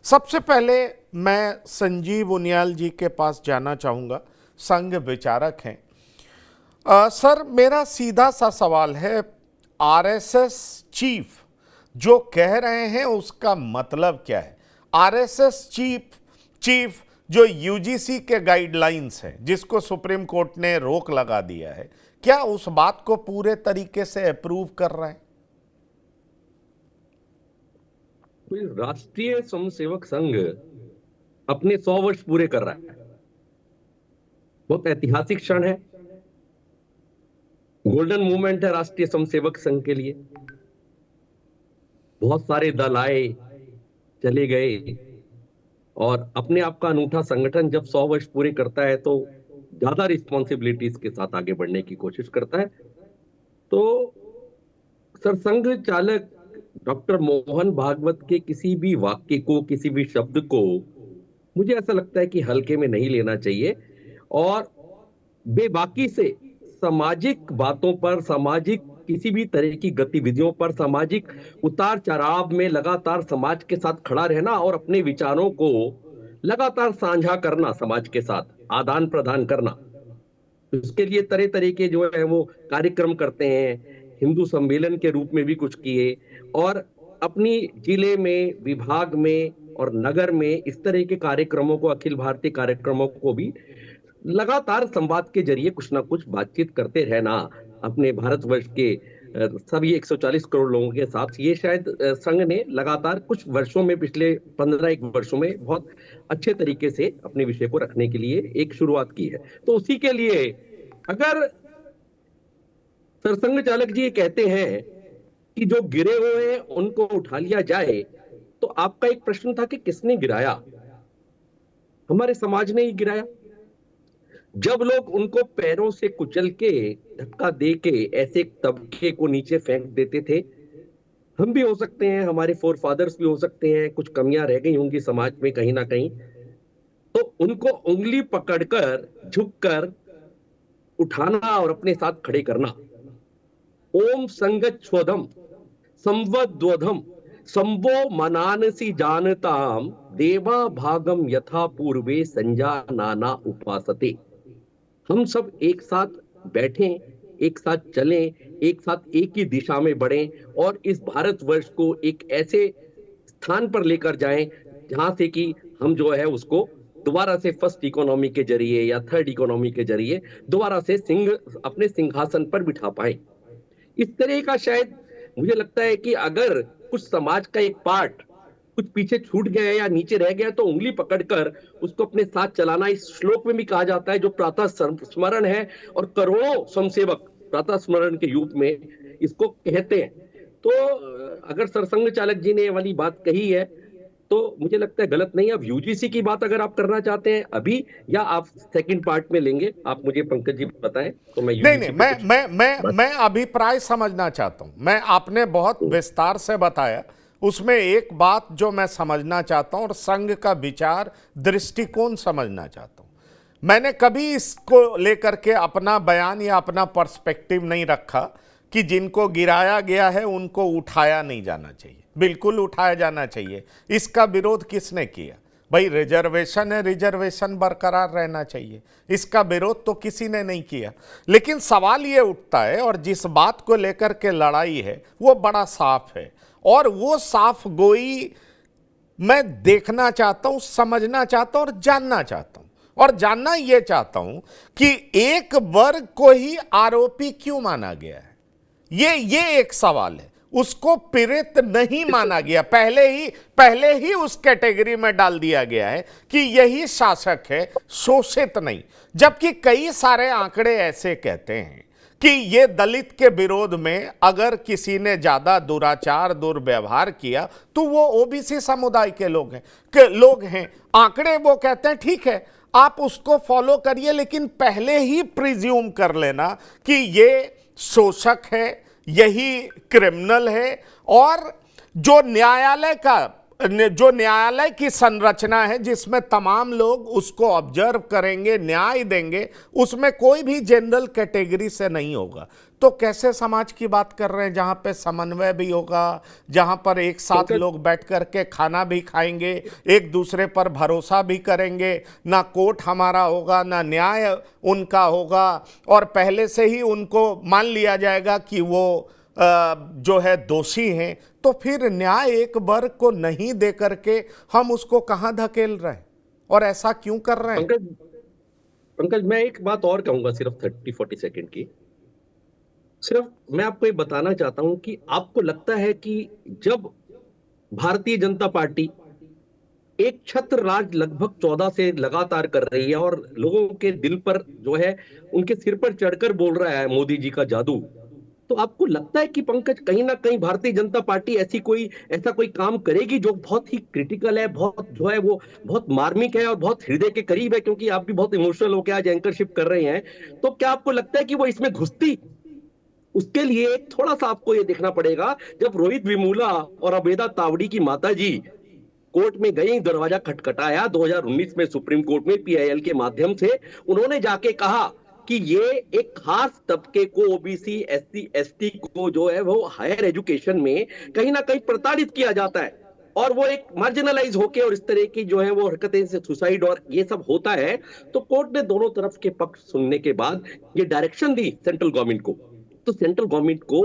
सबसे पहले मैं संजीव उनियाल जी के पास जाना चाहूँगा, संघ विचारक हैं। सर, मेरा सीधा सा सवाल है, आरएसएस चीफ जो कह रहे हैं उसका मतलब क्या है? आरएसएस चीफ जो यूजीसी के गाइडलाइंस हैं, जिसको सुप्रीम कोर्ट ने रोक लगा दिया है, क्या उस बात को पूरे तरीके से अप्रूव कर रहे हैं? राष्ट्रीय स्वयंसेवक संघ अपने 100 वर्ष पूरे कर रहा है। बहुत ऐतिहासिक क्षण है, गोल्डन मूवमेंट है राष्ट्रीय स्वयंसेवक संघ के लिए। बहुत सारे दल आए, चले गए, और अपने आप का अनूठा संगठन जब 100 वर्ष पूरे करता है तो ज्यादा रिस्पॉन्सिबिलिटीज के साथ आगे बढ़ने की कोशिश करता है। तो सरसंघ चालक डॉक्टर मोहन भागवत के किसी भी वाक्य को, किसी भी शब्द को मुझे ऐसा लगता है कि हल्के में नहीं लेना चाहिए, और बेबाकी से सामाजिक बातों पर, सामाजिक किसी भी तरह की गतिविधियों पर, सामाजिक उतार चढ़ाव में लगातार समाज के साथ खड़ा रहना और अपने विचारों को लगातार साझा करना, समाज के साथ आदान प्रदान करना, उसके लिए तरह तरह के जो है वो कार्यक्रम करते हैं। हिंदू सम्मेलन के रूप में भी कुछ किए, और अपनी जिले में, विभाग में और नगर में इस तरह के कार्यक्रमों को, अखिल भारतीय कार्यक्रमों को भी लगातार संवाद के जरिए कुछ ना कुछ बातचीत करते रहना अपने भारतवर्ष के सभी 140 करोड़ लोगों के साथ, ये शायद संघ ने लगातार कुछ वर्षों में, पिछले 15-1 वर्षों में बहुत अच्छे तरीके से अपने विषय को रखने के लिए एक शुरुआत की है। तो उसी के लिए अगर सरसंघ चालक जी ये कहते हैं कि जो गिरे हुए हैं उनको उठा लिया जाए, तो आपका एक प्रश्न था कि किसने गिराया? हमारे समाज ने ही गिराया। जब लोग उनको पैरों से कुचल के, धक्का दे के ऐसे तबके को नीचे फेंक देते थे, हम भी हो सकते हैं, हमारे फोर फादर्स भी हो सकते हैं, कुछ कमियां रह गई होंगी समाज में कहीं ना कहीं, तो उनको उंगली पकड़कर, झुककर उठाना और अपने साथ खड़े करना। ओम संगच्छोदम संवद्वधम संवो मनानसी जानताम देवा भागम यथा पूर्वे संजानाना उपासते। हम सब एक साथ बैठें, एक साथ चलें, एक साथ एक ही दिशा में बढ़ें, और इस भारतवर्ष को एक ऐसे स्थान पर लेकर जाएं जहां से कि हम जो है उसको दोबारा से फर्स्ट इकोनॉमी के जरिए या थर्ड इकोनॉमी के जरिए दोबारा से अपने सिंहासन पर बिठा पाए। इस तरह का शायद मुझे लगता है कि अगर कुछ समाज का एक पार्ट कुछ पीछे छूट गया या नीचे रह गया, तो उंगली पकड़कर उसको अपने साथ चलाना। इस श्लोक में भी कहा जाता है, जो प्रातः स्मरण है, और करोड़ों स्वयंसेवक प्रातः स्मरण के रूप में इसको कहते हैं। तो अगर सरसंघ चालक जी ने ये वाली बात कही है तो मुझे लगता है गलत नहीं। अब यूजीसी की बात अगर आप करना चाहते हैं अभी, या आप सेकंड पार्ट में लेंगे, आप मुझे पंकज जी बताएं तो मैं नहीं यूजीसी नहीं, मैं अभिप्राय समझना चाहता हूं। मैं, आपने बहुत विस्तार से बताया, उसमें एक बात जो मैं समझना चाहता हूं और संघ का विचार दृष्टिकोण समझना चाहता हूं। मैंने कभी इसको लेकर के अपना बयान या अपना पर्सपेक्टिव नहीं रखा कि जिनको गिराया गया है उनको उठाया नहीं जाना चाहिए। बिल्कुल उठाया जाना चाहिए। इसका विरोध किसने किया? भाई, रिजर्वेशन है, रिजर्वेशन बरकरार रहना चाहिए, इसका विरोध तो किसी ने नहीं किया। लेकिन सवाल ये उठता है, और जिस बात को लेकर के लड़ाई है वो बड़ा साफ है, और वो साफ गोई मैं देखना चाहता हूं, समझना चाहता हूं और जानना चाहता हूं। और जानना ये चाहता हूं कि एक वर्ग को ही आरोपी क्यों माना गया है। ये एक सवाल है। उसको पीड़ित नहीं माना गया, पहले ही उस कैटेगरी में डाल दिया गया है कि यही शासक है, शोषित नहीं। जबकि कई सारे आंकड़े ऐसे कहते हैं कि ये दलित के विरोध में अगर किसी ने ज्यादा दुराचार, दुर्व्यवहार किया तो वो ओबीसी समुदाय के लोग हैं। आंकड़े वो कहते हैं, ठीक है, आप उसको फॉलो करिए, लेकिन पहले ही प्रिज्यूम कर लेना कि ये शोषक है, यही क्रिमिनल है। और जो न्यायालय का जो न्यायालय की संरचना है जिसमें तमाम लोग उसको ऑब्जर्व करेंगे, न्याय देंगे, उसमें कोई भी जनरल कैटेगरी से नहीं होगा। तो कैसे समाज की बात कर रहे हैं जहां पे समन्वय भी होगा, जहां पर एक साथ लोग बैठ करके खाना भी खाएंगे, एक दूसरे पर भरोसा भी करेंगे, ना कोर्ट हमारा होगा ना न्याय उनका होगा, और पहले से ही उनको मान लिया जाएगा कि वो जो है दोषी हैं, तो फिर न्याय एक वर्ग को नहीं दे करके हम उसको कहां धकेल रहे हैं और ऐसा क्यों कर रहे हैं? पंकज, मैं एक बात और कहूंगा, सिर्फ 30-40 सेकंड की। सिर्फ मैं आपको ये बताना चाहता हूं कि आपको लगता है कि जब भारतीय जनता पार्टी एक छत्र राज लगभग 14 से लगातार कर रही है और लोगों के दिल पर जो है उनके सिर पर चढ़कर बोल रहा है मोदी जी का जादू, तो आपको लगता है कि पंकज कहीं ना कहीं भारतीय जनता पार्टी ऐसा कोई काम करेगी जो बहुत ही क्रिटिकल है, बहुत जो है वो बहुत मार्मिक है और बहुत हृदय के करीब है, क्योंकि आप भी बहुत इमोशनल होकर आज एंकरशिप कर रहे हैं, तो क्या आपको लगता है कि वो इसमें घुसती? उसके लिए थोड़ा सा आपको ये देखना पड़ेगा, जब रोहित वेमुला और अबेदा तावड़ी की माता जी कोर्ट में गई, दरवाजा खटखटाया 2019 में सुप्रीम कोर्ट में पीआईएल के माध्यम से, उन्होंने जाके कहा कि ये एक खास तबके को, ओबीसी एससी एसटी को जो है वो हायर एजुकेशन में कहीं ना कहीं प्रताड़ित किया जाता है, और वो एक मार्जिनलाइज होके और इस तरह की जो है वो हरकतें से सुसाइड और ये सब होता है, तो कोर्ट ने दोनों तरफ के पक्ष सुनने के बाद ये डायरेक्शन दी सेंट्रल गवर्नमेंट को। तो सेंट्रल गवर्नमेंट को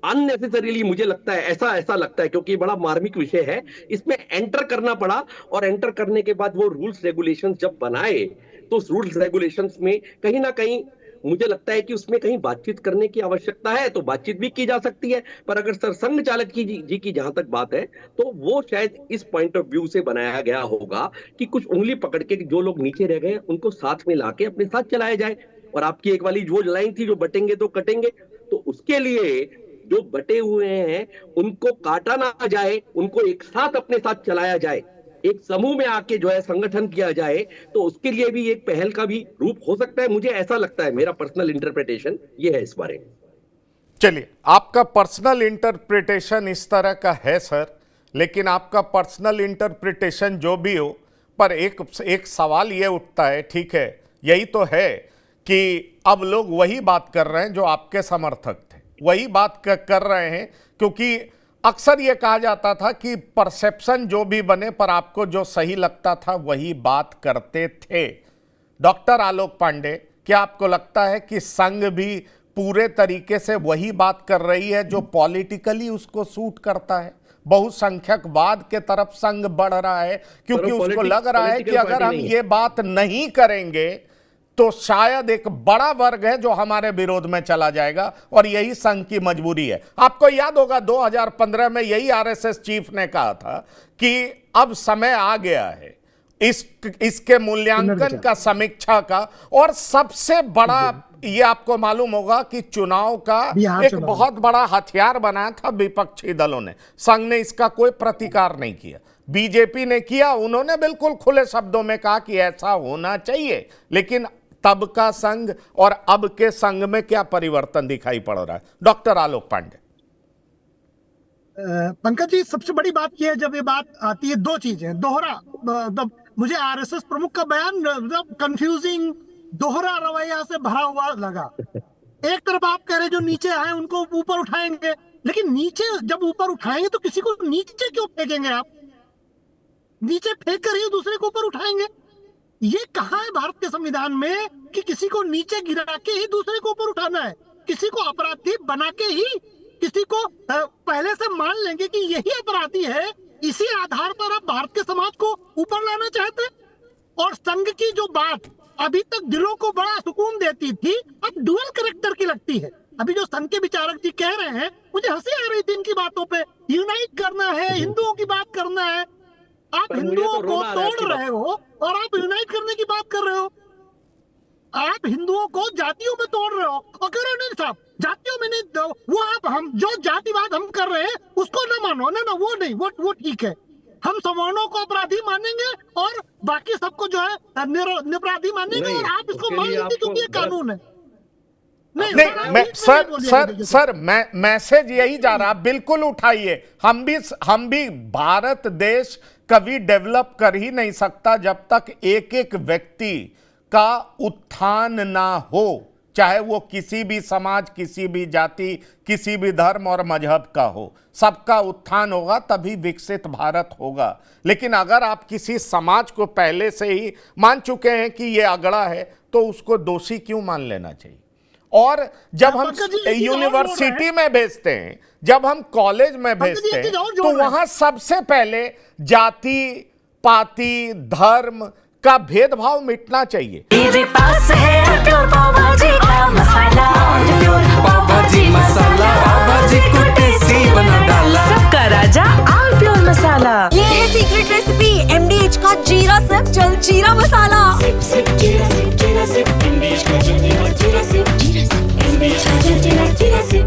अननेसेसरीली, मुझे लगता है, ऐसा लगता है, क्योंकि बड़ा मार्मिक विषय है, इसमें एंटर करना पड़ा, और एंटर करने के बाद वो रूल्स रेगुलेशंस जब बनाए, तो उस रूल्स रेगुलेशंस में कहीं ना कहीं मुझे लगता है कि उसमें कहीं बातचीत करने की आवश्यकता है, तो बातचीत भी की जा सकती है, पर अगर सरसंघ चालक जी की जहां तक बात है, तो वो शायद इस पॉइंट ऑफ व्यू से बनाया गया होगा कि कुछ उंगली पकड़ के जो लोग नीचे रह गए उनको साथ में लाके अपने साथ चलाया जाए। और आपकी एक वाली वो लाइन थी, जो बटेंगे तो कटेंगे, तो उसके लिए जो बटे हुए हैं उनको काटा ना जाए, उनको एक साथ अपने साथ चलाया जाए, एक समूह में आके जो है संगठन किया जाए, तो उसके लिए भी एक पहल का भी रूप हो सकता है, मुझे ऐसा लगता है, मेरा पर्सनल इंटरप्रिटेशन ये है इस बारे में। चलिए, आपका पर्सनल इंटरप्रिटेशन इस तरह का है सर, लेकिन आपका पर्सनल इंटरप्रिटेशन जो भी हो, पर एक सवाल ये उठता है, ठीक है, यही तो है कि अब लोग वही बात कर रहे हैं जो आपके समर्थक थे, वही बात कर रहे हैं, क्योंकि अक्सर ये कहा जाता था कि परसेप्शन जो भी बने, पर आपको जो सही लगता था वही बात करते थे। डॉक्टर आलोक पांडे, क्या आपको लगता है कि संघ भी पूरे तरीके से वही बात कर रही है जो पॉलिटिकली उसको सूट करता है? बहुसंख्यकवाद के तरफ संघ बढ़ रहा है क्योंकि उसको लग रहा है कि अगर हम ये बात नहीं करेंगे तो शायद एक बड़ा वर्ग है जो हमारे विरोध में चला जाएगा, और यही संघ की मजबूरी है। आपको याद होगा 2015 में यही आरएसएस चीफ ने कहा था कि अब समय आ गया है इसके मूल्यांकन का, समीक्षा का, और सबसे बड़ा ये आपको मालूम होगा कि चुनाव का एक बहुत बड़ा हथियार बनाया था विपक्षी दलों ने। संघ ने इसका कोई प्रतिकार नहीं किया, बीजेपी ने किया, उन्होंने बिल्कुल खुले शब्दों में कहा कि ऐसा होना चाहिए। लेकिन तब का संघ और अब के संघ में क्या परिवर्तन दिखाई पड़ रहा है? डॉक्टर आलोक पांडे। पंकज जी, सबसे बड़ी बात यह है, जब ये बात आती है, दो चीजें दोहरा, मुझे आरएसएस प्रमुख का बयान कंफ्यूजिंग, दोहरा रवैया से भरा हुआ लगा। एक तरफ आप कह रहे जो नीचे आए उनको ऊपर उठाएंगे, लेकिन नीचे जब ऊपर उठाएंगे तो किसी को नीचे क्यों फेंकेंगे? आप नीचे फेंक कर ही दूसरे को ऊपर उठाएंगे? ये कहाँ है भारत के संविधान में कि किसी को नीचे गिरा के ही दूसरे को ऊपर उठाना है? किसी को अपराधी बना के ही किसी को पहले से मान लेंगे कि यही अपराधी है, इसी आधार पर आप भारत के समाज को ऊपर लाना चाहते हैं? और संघ की जो बात अभी तक दिलों को बड़ा सुकून देती थी, अब डुअल कैरेक्टर की लगती है। अभी जो संघ के विचारक जी कह रहे हैं, मुझे हंसी आ रही थी इनकी बातों पे। यूनाइट करना है, हिंदुओं की बात करना है, आप हिंदुओं को तोड़ रहे हो और आप यूनाइट करने की बात कर रहे हो। आप हिंदुओं को जातियों में तोड़ रहे हो और कह रहे हो नहीं साहब जातियों में नहीं, वो आप हम जो जातिवाद हम कर रहे हैं उसको ना मानो, ना वो नहीं, वो ठीक है, हम सवर्णों को अपराधी मानेंगे और बाकी सबको जो है निरपराधी मानेंगे, और आप इसको मान लीजिए क्योंकि ये कानून है। नहीं, मैं सर मैं मैसेज यही जा रहा, बिल्कुल उठाइए। हम भी भारत देश कभी डेवलप कर ही नहीं सकता जब तक एक एक व्यक्ति का उत्थान ना हो, चाहे वो किसी भी समाज, किसी भी जाति, किसी भी धर्म और मजहब का हो। सबका उत्थान होगा तभी विकसित भारत होगा। लेकिन अगर आप किसी समाज को पहले से ही मान चुके हैं कि ये अगड़ा है, तो उसको दोषी क्यों मान लेना चाहिए? और जब हम यूनिवर्सिटी में भेजते हैं, जब हम कॉलेज में भेजते हैं, तो वहां सबसे पहले जाति, पाति, धर्म का भेदभाव मिटना चाहिए। मेरे पास है प्योर पाव भाजी का मसाला, प्योर पाव भाजी मसाला, पाव भाजी को टेस्टी बना डाला, सबका राजा आल प्योर मसाला। ये है सीक्रेट रेसिपी MDH का जीरा सिर्फ जल जीरा मसाला। सिप सिप जीरा सिप MDH का जल जीरा सिप, MDH का जल जीरा सिप।